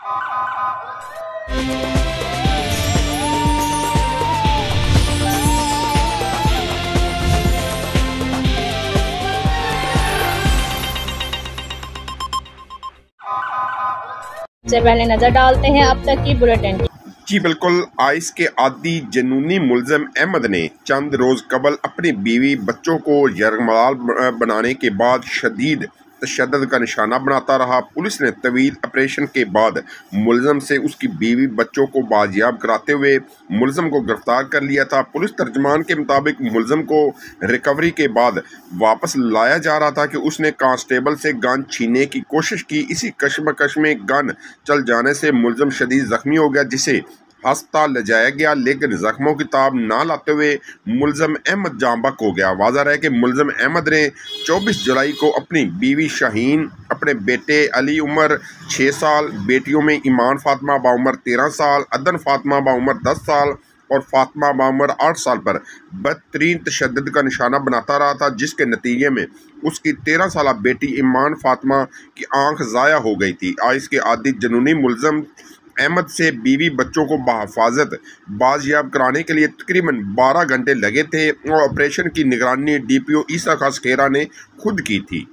से पहले नजर डालते हैं अब तक की बुलेटिन। जी बिल्कुल। आइस के आदी जनूनी मुलजम अहमद ने चंद रोज कबल अपनी बीवी बच्चों को यरगमाल बनाने के बाद शदीद तशद्दुद का निशाना बनाता रहा। पुलिस ने तवील ऑपरेशन के बाद मुलजम से उसकी बीवी बच्चों को बाजियाब कराते हुए मुलजम को गिरफ्तार कर लिया था। पुलिस तर्जमान के मुताबिक मुलजम को रिकवरी के बाद वापस लाया जा रहा था कि उसने कांस्टेबल से गन छीनने की कोशिश की। इसी कशमकश में गन चल जाने से मुलजम शदीद जख्मी हो गया, जिसे अस्पताल ले जाया गया, लेकिन जख्मों की ताब ना लाते हुए मुलजम अहमद जांबक हो गया। वाज़ा रहे कि मुलजम अहमद ने 24 जुलाई को अपनी बीवी शाहीन, अपने बेटे अली उम्र 6 साल, बेटियों में ईमान फातिमा बाउमर 13 साल, अदन फातिमा बाउमर 10 साल और फातिमा बाउमर 8 साल पर बदतरीन तशद्दुद का निशाना बनाता रहा था, जिसके नतीजे में उसकी 13 साल बेटी ईमान फातिमा की आंख ज़ाया हो गई थी। आइस के आदी जनूनी मुलजम अहमद से बीवी बच्चों को बहफाजत बाजियाब कराने के लिए तकरीबन 12 घंटे लगे थे और ऑपरेशन की निगरानी DPO ईसा खास खेरा ने खुद की थी।